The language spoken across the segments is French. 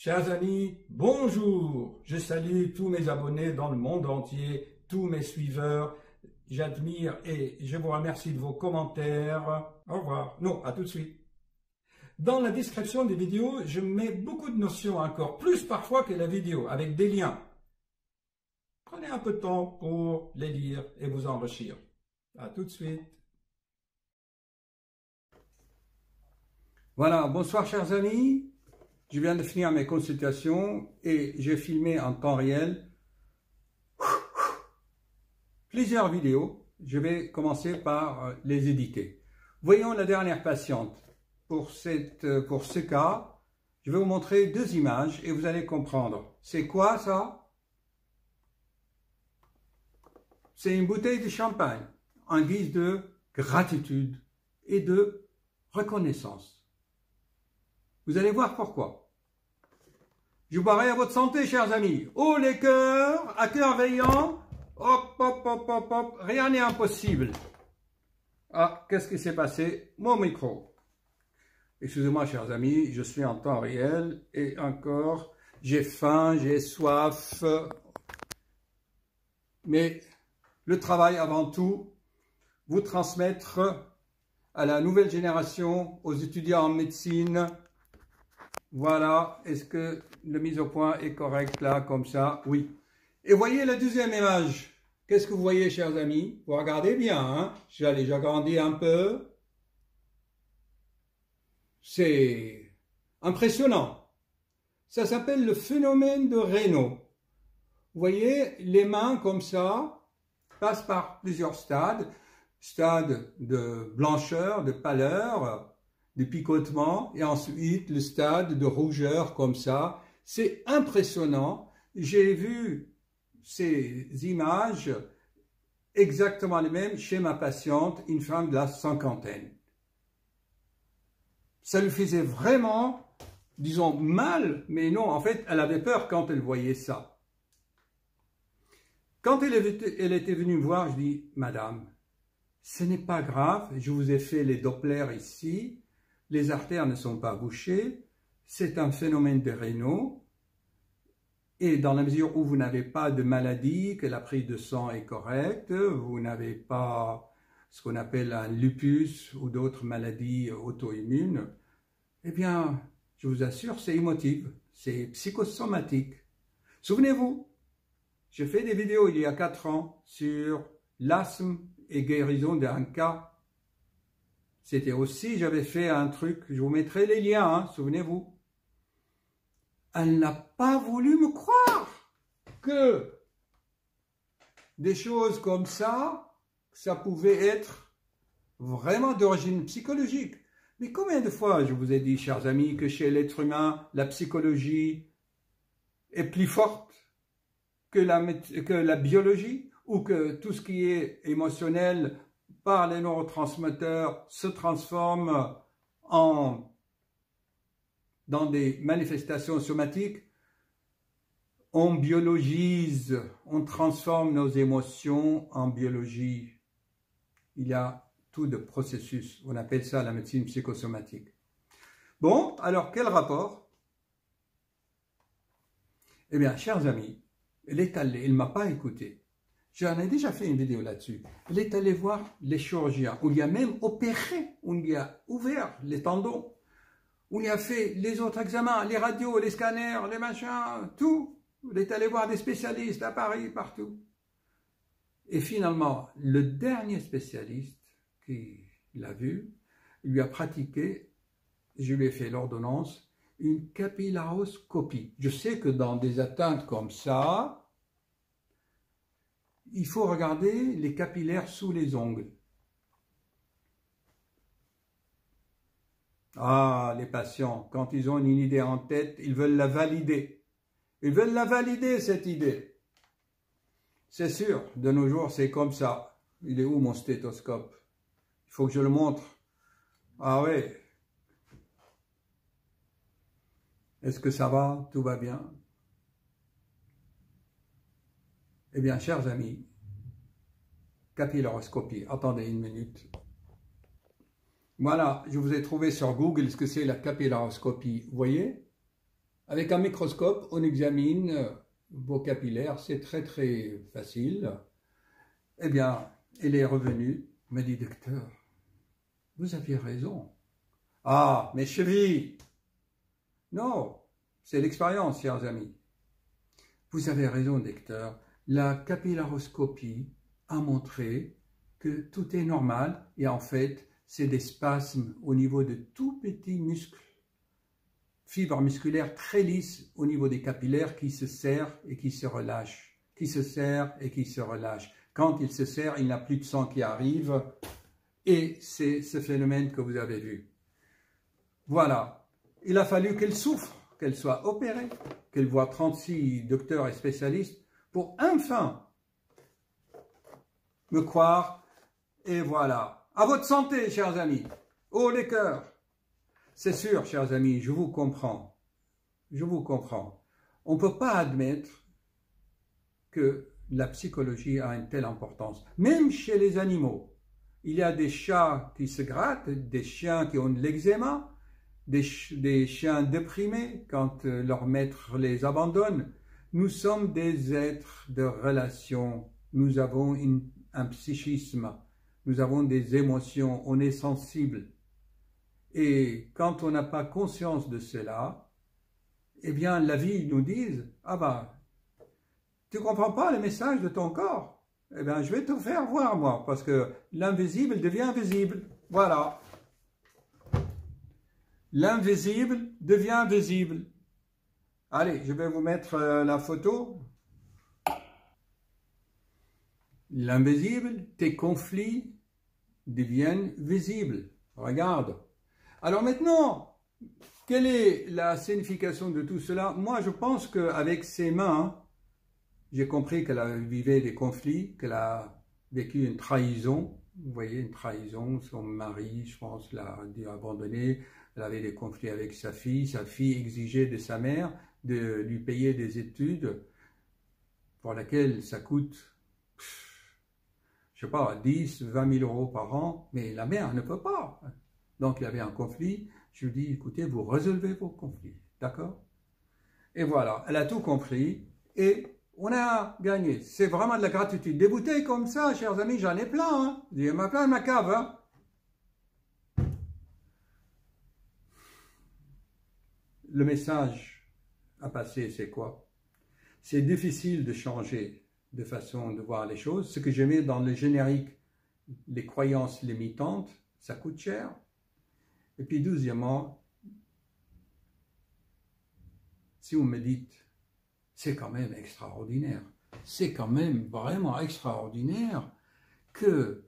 Chers amis, bonjour! Je salue tous mes abonnés dans le monde entier, tous mes suiveurs. J'admire et je vous remercie de vos commentaires. Au revoir. Non, à tout de suite. Dans la description des vidéos, je mets beaucoup de notions encore, plus parfois que la vidéo, avec des liens. Prenez un peu de temps pour les lire et vous enrichir. À tout de suite. Voilà, bonsoir chers amis. Je viens de finir mes consultations et j'ai filmé en temps réel plusieurs vidéos. Je vais commencer par les éditer. Voyons la dernière patiente. Pour ce cas, je vais vous montrer deux images et vous allez comprendre. C'est quoi ça? C'est une bouteille de champagne en guise de gratitude et de reconnaissance. Vous allez voir pourquoi. Je boirai à votre santé, chers amis. Oh, les cœurs, à cœur veillant. Hop, hop, hop, hop, hop. Rien n'est impossible. Ah, qu'est-ce qui s'est passé? Mon micro. Excusez-moi, chers amis, je suis en temps réel. Et encore, j'ai faim, j'ai soif. Mais le travail avant tout, vous transmettre à la nouvelle génération, aux étudiants en médecine. Voilà, est-ce que la mise au point est correcte là, comme ça? Oui. Et voyez la deuxième image. Qu'est-ce que vous voyez, chers amis? Vous regardez bien, hein? J'agrandis un peu. C'est impressionnant. Ça s'appelle le phénomène de Raynaud. Vous voyez, les mains comme ça passent par plusieurs stades. Stade de blancheur, de pâleur, de picotement, et ensuite le stade de rougeur comme ça. C'est impressionnant. J'ai vu ces images exactement les mêmes chez ma patiente, une femme de la cinquantaine. Ça lui faisait vraiment, disons, mal, mais non, en fait, elle avait peur quand elle voyait ça. Quand elle était venue me voir, je dis, Madame, ce n'est pas grave, je vous ai fait les Dopplers ici, les artères ne sont pas bouchées, c'est un phénomène de Raynaud, et dans la mesure où vous n'avez pas de maladie, que la prise de sang est correcte, vous n'avez pas ce qu'on appelle un lupus ou d'autres maladies auto-immunes, eh bien, je vous assure, c'est émotif, c'est psychosomatique. Souvenez-vous, j'ai fait des vidéos il y a 4 ans sur l'asthme et guérison d'un cas. C'était aussi, j'avais fait un truc, je vous mettrai les liens, hein, souvenez-vous. Elle n'a pas voulu me croire que des choses comme ça pouvait être vraiment d'origine psychologique. Mais combien de fois je vous ai dit, chers amis, que chez l'être humain, la psychologie est plus forte que la biologie, ou que tout ce qui est émotionnel par les neurotransmetteurs se transforme dans des manifestations somatiques. On biologise, on transforme nos émotions en biologie. Il y a tout de processus, on appelle ça la médecine psychosomatique. Bon, alors quel rapport? Eh bien, chers amis, elle est allée, elle ne m'a pas écouté. J'en ai déjà fait une vidéo là-dessus. Elle est allée voir les chirurgiens, où il y a même opéré, où il y a ouvert les tendons, où il y a fait les autres examens, les radios, les scanners, les machins, tout. Elle est allée voir des spécialistes à Paris, partout. Et finalement, le dernier spécialiste qui l'a vu, il lui a pratiqué, je lui ai fait l'ordonnance, une capillaroscopie. Je sais que dans des atteintes comme ça, il faut regarder les capillaires sous les ongles. Ah, les patients, quand ils ont une idée en tête, ils veulent la valider. Ils veulent la valider, cette idée. C'est sûr, de nos jours, c'est comme ça. Il est où mon stéthoscope? Il faut que je le montre. Ah oui. Est-ce que ça va? Tout va bien? Eh bien, chers amis, capillaroscopie. Attendez une minute. Voilà, je vous ai trouvé sur Google ce que c'est la capillaroscopie. Vous voyez? Avec un microscope, on examine vos capillaires, c'est très très facile. Eh bien, il est revenu, il m'a dit, docteur, vous aviez raison. Ah, mes chevilles! Non, c'est l'expérience, chers amis. Vous avez raison, docteur. La capillaroscopie a montré que tout est normal et en fait, c'est des spasmes au niveau de tout petits muscles, fibres musculaires très lisses au niveau des capillaires qui se serrent et qui se relâchent, qui se serrent et qui se relâchent. Quand il se serre, il n'y a plus de sang qui arrive et c'est ce phénomène que vous avez vu. Voilà, il a fallu qu'elle souffre, qu'elle soit opérée, qu'elle voie 36 docteurs et spécialistes pour enfin me croire. Et voilà, à votre santé, chers amis, haut les cœurs. C'est sûr, chers amis, je vous comprends, je vous comprends. On ne peut pas admettre que la psychologie a une telle importance, même chez les animaux. Il y a des chats qui se grattent, des chiens qui ont de l'eczéma, des chiens déprimés quand leur maître les abandonne. Nous sommes des êtres de relation, nous avons un psychisme, nous avons des émotions, on est sensible. Et quand on n'a pas conscience de cela, eh bien la vie nous dit, ah ben, tu ne comprends pas le message de ton corps, eh bien je vais te faire voir moi, parce que l'invisible devient visible, voilà. L'invisible devient visible. Allez, je vais vous mettre la photo. L'invisible, tes conflits deviennent visibles. Regarde. Alors maintenant, quelle est la signification de tout cela? Moi, je pense qu'avec ses mains, j'ai compris qu'elle vivait des conflits, qu'elle a vécu une trahison. Vous voyez, une trahison, son mari, je pense, l'a abandonné. Elle avait des conflits avec sa fille exigeait de sa mère de lui payer des études pour lesquelles ça coûte, je sais pas, 10, 20 000 € par an, mais la mère ne peut pas. Donc il y avait un conflit, je lui dis, écoutez, vous résolvez vos conflits, d'accord? Et voilà, elle a tout compris et on a gagné. C'est vraiment de la gratitude. Des bouteilles comme ça, chers amis, j'en ai plein, hein. J'ai plein de ma cave, hein. Le message à passer, c'est quoi? C'est difficile de changer de façon de voir les choses. Ce que je mets dans le générique, les croyances limitantes, ça coûte cher. Et puis, deuxièmement, si vous me dites, c'est quand même extraordinaire, c'est quand même vraiment extraordinaire que,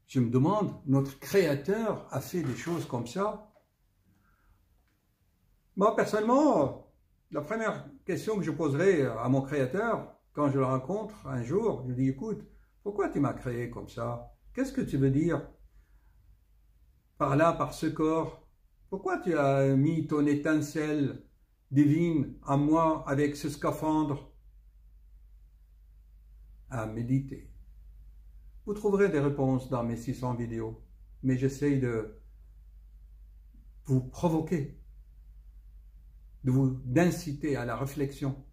je me demande, notre Créateur a fait des choses comme ça. Moi, personnellement, la première question que je poserai à mon Créateur, quand je le rencontre un jour, je lui dis, écoute, pourquoi tu m'as créé comme ça? Qu'est-ce que tu veux dire par là, par ce corps? Pourquoi tu as mis ton étincelle divine à moi avec ce scaphandre? À méditer. Vous trouverez des réponses dans mes 600 vidéos, mais j'essaye de vous provoquer, d'inciter à la réflexion.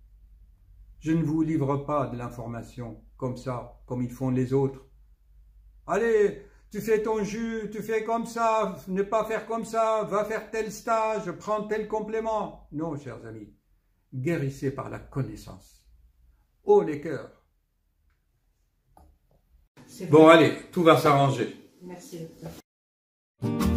Je ne vous livre pas de l'information comme ça, comme ils font les autres. Allez, tu fais ton jus, tu fais comme ça, ne pas faire comme ça, va faire tel stage, prends tel complément. Non, chers amis, guérissez par la connaissance. Haut les cœurs. Bon, allez, tout va s'arranger. Merci, docteur.